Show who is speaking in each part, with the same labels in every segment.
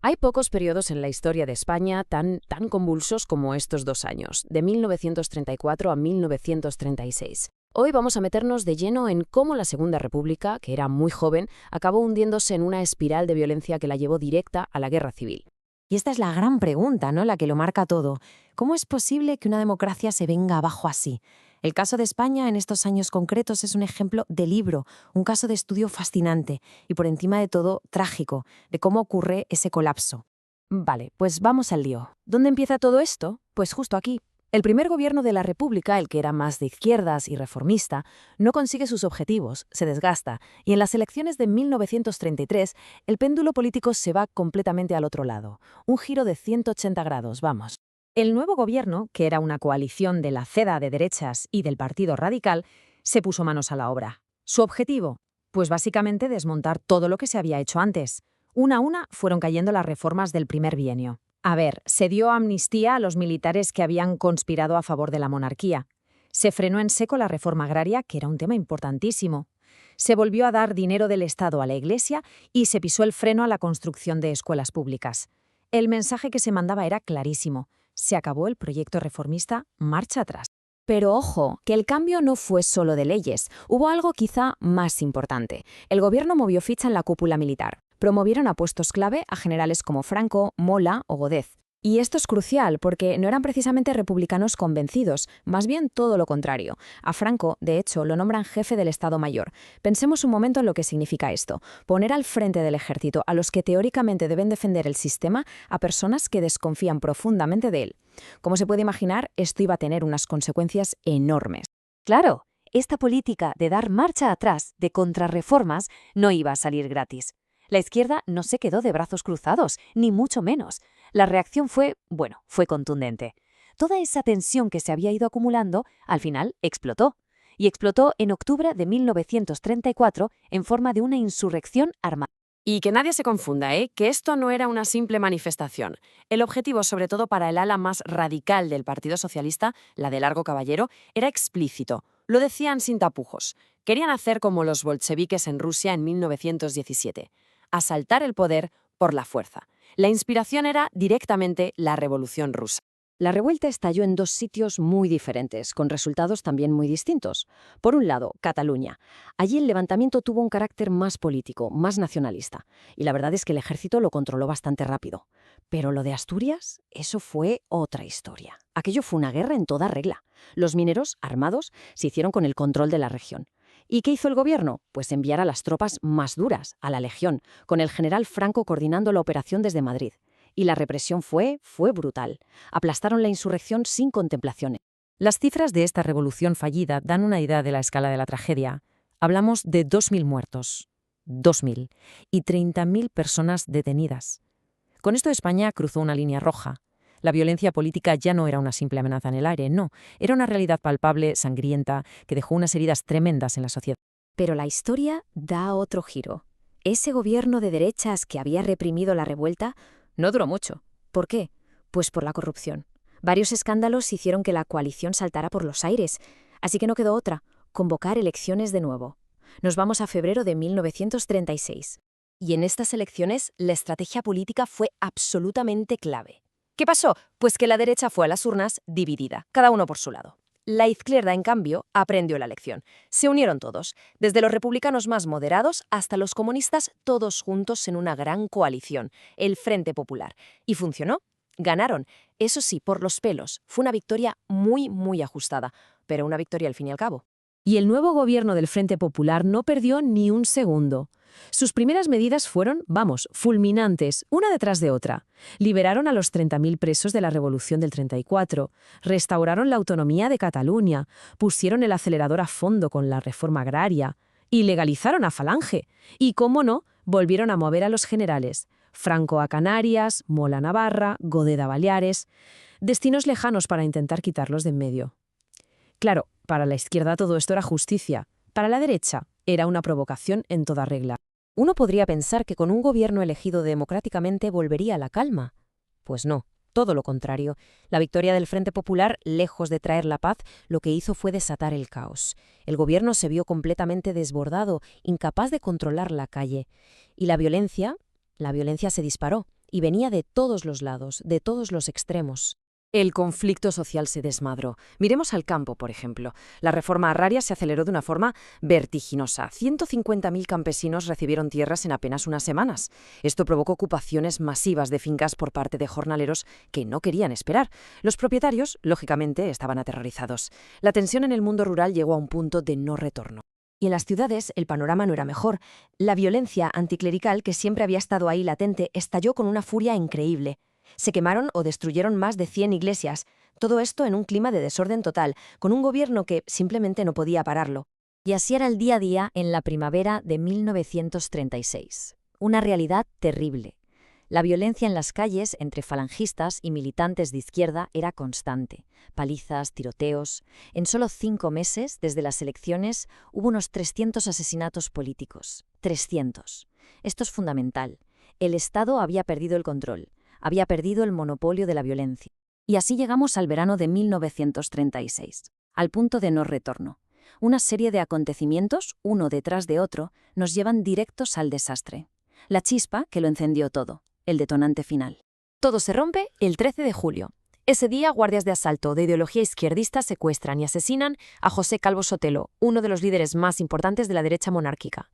Speaker 1: Hay pocos periodos en la historia de España tan convulsos como estos 2 años, de 1934 a 1936. Hoy vamos a meternos de lleno en cómo la Segunda República, que era muy joven, acabó hundiéndose en una espiral de violencia que la llevó directa a la guerra civil.
Speaker 2: Y esta es la gran pregunta, ¿no? La que lo marca todo. ¿Cómo es posible que una democracia se venga abajo así? El caso de España en estos años concretos es un ejemplo de libro, un caso de estudio fascinante y por encima de todo trágico, de cómo ocurre ese colapso.
Speaker 1: Vale, pues vamos al lío. ¿Dónde empieza todo esto? Pues justo aquí. El primer gobierno de la República, el que era más de izquierdas y reformista, no consigue sus objetivos, se desgasta, y en las elecciones de 1933 el péndulo político se va completamente al otro lado. Un giro de 180 grados, vamos. El nuevo gobierno, que era una coalición de la CEDA de derechas y del Partido Radical, se puso manos a la obra. ¿Su objetivo? Pues básicamente desmontar todo lo que se había hecho antes. Una a una fueron cayendo las reformas del primer bienio. A ver, se dio amnistía a los militares que habían conspirado a favor de la monarquía. Se frenó en seco la reforma agraria, que era un tema importantísimo. Se volvió a dar dinero del Estado a la Iglesia y se pisó el freno a la construcción de escuelas públicas. El mensaje que se mandaba era clarísimo. Se acabó el proyecto reformista, marcha atrás. Pero ojo, que el cambio no fue solo de leyes. Hubo algo quizá más importante. El gobierno movió ficha en la cúpula militar. Promovieron a puestos clave a generales como Franco, Mola o Godez. Y esto es crucial porque no eran precisamente republicanos convencidos, más bien todo lo contrario. A Franco, de hecho, lo nombran jefe del Estado Mayor. Pensemos un momento en lo que significa esto. Poner al frente del ejército a los que teóricamente deben defender el sistema a personas que desconfían profundamente de él. Como se puede imaginar, esto iba a tener unas consecuencias enormes.
Speaker 2: Claro, esta política de dar marcha atrás, de contrarreformas, no iba a salir gratis. La izquierda no se quedó de brazos cruzados, ni mucho menos. La reacción fue contundente. Toda esa tensión que se había ido acumulando, al final, explotó. Y explotó en octubre de 1934 en forma de una insurrección armada.
Speaker 1: Y que nadie se confunda, que esto no era una simple manifestación. El objetivo, sobre todo para el ala más radical del Partido Socialista, la de Largo Caballero, era explícito. Lo decían sin tapujos. Querían hacer como los bolcheviques en Rusia en 1917. Asaltar el poder por la fuerza. La inspiración era directamente la Revolución Rusa.
Speaker 3: La revuelta estalló en dos sitios muy diferentes, con resultados también muy distintos. Por un lado, Cataluña. Allí el levantamiento tuvo un carácter más político, más nacionalista, y la verdad es que el ejército lo controló bastante rápido. Pero lo de Asturias, eso fue otra historia. Aquello fue una guerra en toda regla. Los mineros, armados, se hicieron con el control de la región. ¿Y qué hizo el gobierno? Pues enviar a las tropas más duras, a la Legión, con el general Franco coordinando la operación desde Madrid. Y la represión fue brutal. Aplastaron la insurrección sin contemplaciones.
Speaker 2: Las cifras de esta revolución fallida dan una idea de la escala de la tragedia. Hablamos de 2.000 muertos, 2.000, y 30.000 personas detenidas. Con esto España cruzó una línea roja. La violencia política ya no era una simple amenaza en el aire, no. Era una realidad palpable, sangrienta, que dejó unas heridas tremendas en la sociedad.
Speaker 3: Pero la historia da otro giro. Ese gobierno de derechas que había reprimido la revuelta no duró mucho. ¿Por qué? Pues por la corrupción. Varios escándalos hicieron que la coalición saltara por los aires, así que no quedó otra, convocar elecciones de nuevo. Nos vamos a febrero de 1936.
Speaker 2: Y en estas elecciones la estrategia política fue absolutamente clave. ¿Qué pasó? Pues que la derecha fue a las urnas dividida, cada uno por su lado. La izquierda, en cambio, aprendió la lección. Se unieron todos, desde los republicanos más moderados hasta los comunistas, todos juntos en una gran coalición, el Frente Popular. Y funcionó. Ganaron. Eso sí, por los pelos. Fue una victoria muy ajustada, pero una victoria al fin y al cabo.
Speaker 1: Y el nuevo gobierno del Frente Popular no perdió ni un segundo. Sus primeras medidas fueron, fulminantes, una detrás de otra. Liberaron a los 30.000 presos de la Revolución del 34, restauraron la autonomía de Cataluña, pusieron el acelerador a fondo con la reforma agraria, y legalizaron a Falange. Y, cómo no, volvieron a mover a los generales. Franco a Canarias, Mola a Navarra, Goded a Baleares. Destinos lejanos para intentar quitarlos de en medio. Claro, para la izquierda todo esto era justicia. Para la derecha era una provocación en toda regla.
Speaker 2: Uno podría pensar que con un gobierno elegido democráticamente volvería a la calma. Pues no, todo lo contrario. La victoria del Frente Popular, lejos de traer la paz, lo que hizo fue desatar el caos. El gobierno se vio completamente desbordado, incapaz de controlar la calle. Y la violencia se disparó. y venía de todos los lados, de todos los extremos. El conflicto social se desmadró. Miremos al campo, por ejemplo. La reforma agraria se aceleró de una forma vertiginosa. 150.000 campesinos recibieron tierras en apenas unas semanas. Esto provocó ocupaciones masivas de fincas por parte de jornaleros que no querían esperar. Los propietarios, lógicamente, estaban aterrorizados. La tensión en el mundo rural llegó a un punto de no retorno. Y en las ciudades el panorama no era mejor. La violencia anticlerical, que siempre había estado ahí latente, estalló con una furia increíble. Se quemaron o destruyeron más de 100 iglesias, todo esto en un clima de desorden total, con un gobierno que simplemente no podía pararlo.
Speaker 1: Y así era el día a día en la primavera de 1936. Una realidad terrible. La violencia en las calles entre falangistas y militantes de izquierda era constante. Palizas, tiroteos. En solo 5 meses, desde las elecciones, hubo unos 300 asesinatos políticos. 300. Esto es fundamental. El Estado había perdido el control. Había perdido el monopolio de la violencia. Y así llegamos al verano de 1936, al punto de no retorno. Una serie de acontecimientos, uno detrás de otro, nos llevan directos al desastre. La chispa que lo encendió todo, el detonante final.
Speaker 2: Todo se rompe el 13 de julio. Ese día, guardias de asalto de ideología izquierdista secuestran y asesinan a José Calvo Sotelo, uno de los líderes más importantes de la derecha monárquica.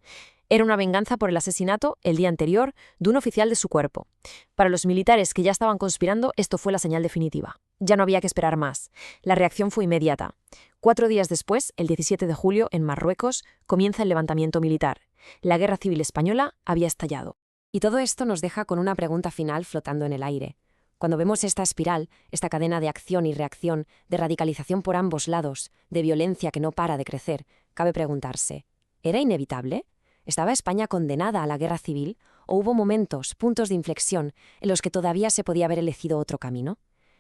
Speaker 2: Era una venganza por el asesinato, el día anterior, de un oficial de su cuerpo. Para los militares que ya estaban conspirando, esto fue la señal definitiva. Ya no había que esperar más. La reacción fue inmediata. 4 días después, el 17 de julio, en Marruecos, comienza el levantamiento militar. La Guerra Civil Española había estallado. Y todo esto nos deja con una pregunta final flotando en el aire. Cuando vemos esta espiral, esta cadena de acción y reacción, de radicalización por ambos lados, de violencia que no para de crecer, cabe preguntarse, ¿era inevitable? ¿Estaba España condenada a la guerra civil? ¿O hubo momentos, puntos de inflexión, en los que todavía se podía haber elegido otro camino?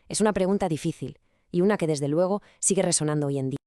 Speaker 2: Es una pregunta difícil, y una que desde luego sigue resonando hoy en día.